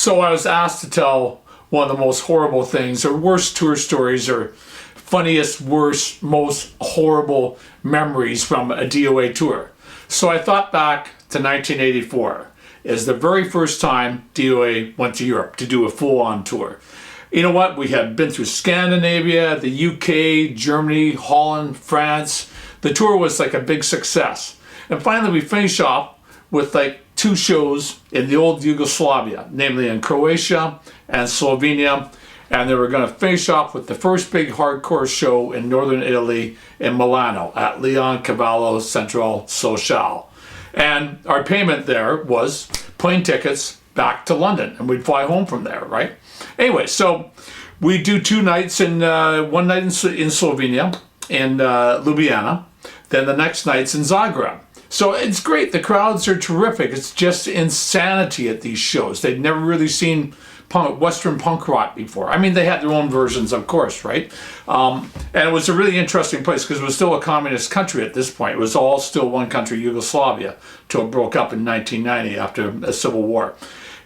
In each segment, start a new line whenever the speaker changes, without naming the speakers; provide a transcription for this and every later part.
So I was asked to tell one of the most horrible things, or worst tour stories, or funniest, worst, most horrible memories from a D.O.A. tour. So I thought back to 1984 as the very first time D.O.A. went to Europe to do a full-on tour. You know what? We had been through Scandinavia, the UK, Germany, Holland, France. The tour was like a big success. And finally we finished off with like 2 shows in the old Yugoslavia, namely in Croatia and Slovenia. And they were going to finish off with the first big hardcore show in northern Italy in Milano at Leon Cavallo Central Social. And our payment there was plane tickets back to London, and we'd fly home from there, right? Anyway, so we do 2 nights, one night in Slovenia, in Ljubljana, then the next night's in Zagreb. So it's great. The crowds are terrific. It's just insanity at these shows. They'd never really seen Western punk rock before. I mean, they had their own versions, of course, right? And it was a really interesting place because it was still a communist country at this point. It was all still one country, Yugoslavia, till it broke up in 1990 after a civil war.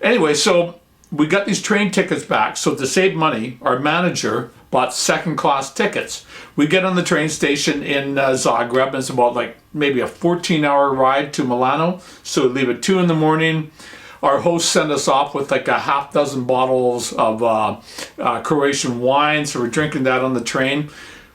Anyway, so we got these train tickets back. So to save money, our manager bought second-class tickets. We get on the train station in Zagreb, and it's about like maybe a 14-hour ride to Milano. So we leave at 2 in the morning. Our host sent us off with like a half dozen bottles of Croatian wine, so we're drinking that on the train.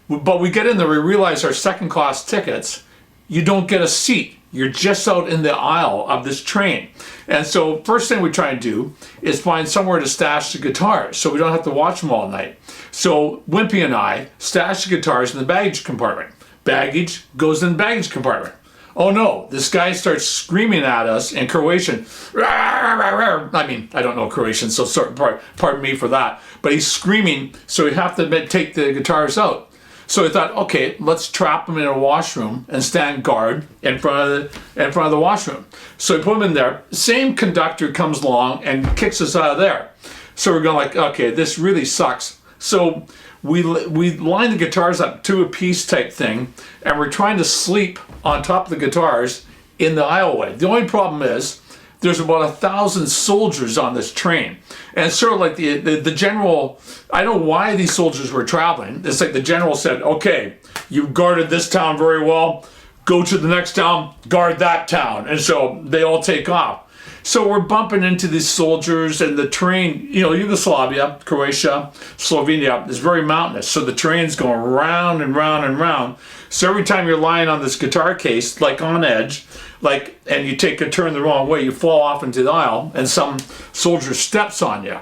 But we get in there, we realize our second-class tickets, you don't get a seat. You're just out in the aisle of this train. And so first thing we try and do is find somewhere to stash the guitars so we don't have to watch them all night. So Wimpy and I stash the guitars in the baggage compartment. Baggage goes in the baggage compartment. Oh no, this guy starts screaming at us in Croatian. I mean, I don't know Croatian, so pardon me for that. But he's screaming, so we have to take the guitars out. So we thought, okay, let's trap them in a washroom and stand guard in front of the washroom. So we put them in there. Same conductor comes along and kicks us out of there. So we're going like, okay, this really sucks. So we line the guitars up 2 a piece type thing, and we're trying to sleep on top of the guitars in the aisleway. The only problem is there's about 1,000 soldiers on this train, and it's sort of like the general. I don't know why these soldiers were traveling. It's like the general said, okay, you've guarded this town very well, go to the next town, guard that town. And so they all take off. So we're bumping into these soldiers, and the train, you know, Yugoslavia, Croatia, Slovenia is very mountainous. So the train's going round and round and round. So every time you're lying on this guitar case, like on edge, like, and you take a turn the wrong way, you fall off into the aisle, and some soldier steps on you.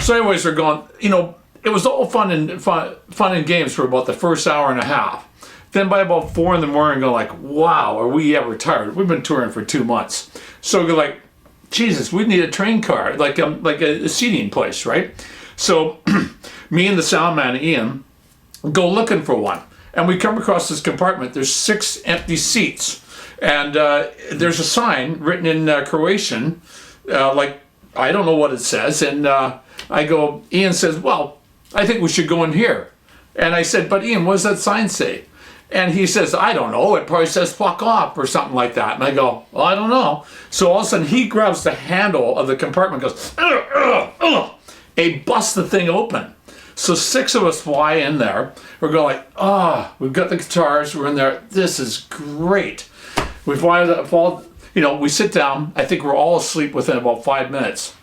So anyways, we're going, you know, it was all fun and games for about the first hour and a half. Then by about 4 in the morning, go like, wow, are we ever tired? We've been touring for 2 months. So we're like, Jesus, we need a train car, like a seating place, right? So me and the sound man, Ian, go looking for one. And we come across this compartment. There's 6 empty seats. And there's a sign written in Croatian, like, I don't know what it says. And I go, Ian says, well, I think we should go in here. And I said, but Ian, what does that sign say? And he says, I don't know, it probably says fuck off or something like that. And I go, well, I don't know. So all of a sudden he grabs the handle of the compartment and goes, he busts the thing open. So 6 of us fly in there. We're going like, we've got the guitars, we're in there, this is great. We we sit down, I think we're all asleep within about 5 minutes.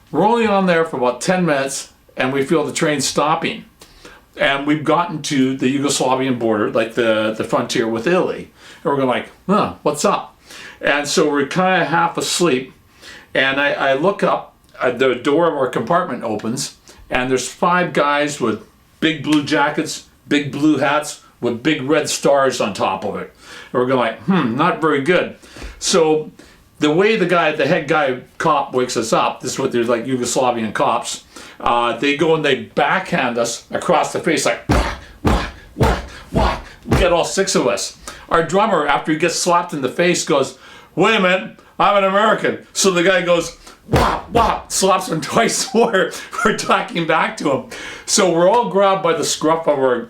We're only on there for about 10 minutes and we feel the train stopping. And we've gotten to the Yugoslavian border, like the frontier with Italy. And we're going like, what's up? And so we're kind of half asleep. And I look up, the door of our compartment opens, and there's 5 guys with big blue jackets, big blue hats, with big red stars on top of it. And we're going like, not very good. So the way the head guy cop wakes us up, this is what they're like Yugoslavian cops, they go and they backhand us across the face like, wah. We get all 6 of us. Our drummer, after he gets slapped in the face, goes, wait a minute, I'm an American. So the guy goes, wah, slaps him twice more. We're talking back to him. So we're all grabbed by the scruff of our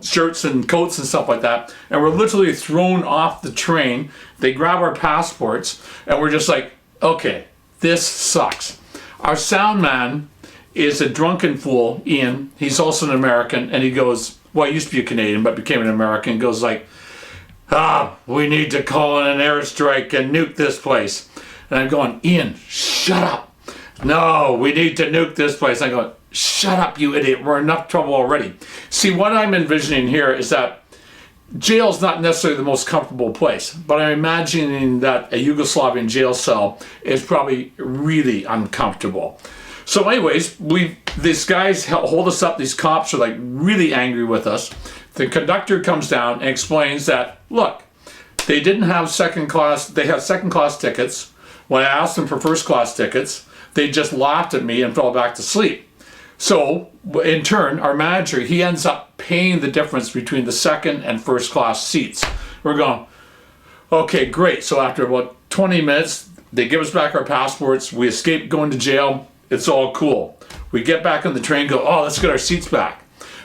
shirts and coats and stuff like that. And we're literally thrown off the train. They grab our passports and we're just like, okay, this sucks. Our sound man is a drunken fool, Ian. He's also an American, and he goes, well, he used to be a Canadian, but became an American, goes like, we need to call in an airstrike and nuke this place. And I'm going, Ian, shut up. No, we need to nuke this place. I go, shut up, you idiot. We're in enough trouble already. See, what I'm envisioning here is that jail's not necessarily the most comfortable place, but I'm imagining that a Yugoslavian jail cell is probably really uncomfortable. So anyways, these guys hold us up. These cops are like really angry with us. The conductor comes down and explains that, look, they didn't have second class, they had second class tickets. When I asked them for first class tickets, they just laughed at me and fell back to sleep. So in turn, our manager, he ends up paying the difference between the second and first class seats. We're going, okay, great. So after about 20 minutes, they give us back our passports. We escape going to jail. It's all cool. We get back on the train, go, oh, let's get our seats back.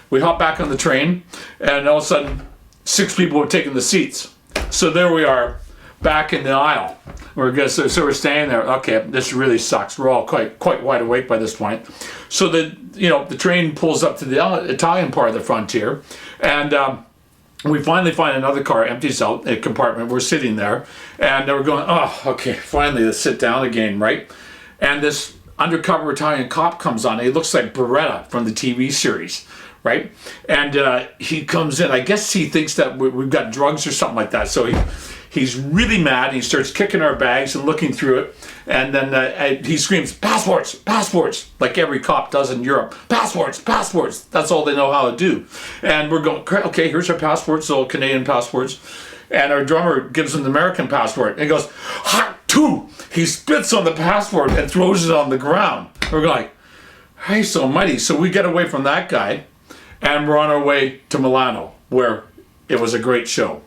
We hop back on the train, and all of a sudden, 6 people have taken the seats. So there we are, back in the aisle. So we're standing there. Okay, this really sucks. We're all quite wide awake by this point. So the train pulls up to the Italian part of the frontier, and we finally find another car, empties out a compartment. We're sitting there, and we're going, oh, okay, finally, let's sit down again, right? And this undercover Italian cop comes on. He looks like Beretta from the TV series, right? And he comes in. I guess he thinks that we've got drugs or something like that. So he's really mad. He starts kicking our bags and looking through it. And then he screams, passports, passports, like every cop does in Europe. Passports, passports. That's all they know how to do. And we're going, okay, here's our passports, all Canadian passports. And our drummer gives him the American passport. And he goes, hot two. He spits on the passport and throws it on the ground. We're like, hey, so mighty. So we get away from that guy, and we're on our way to Milano, where it was a great show.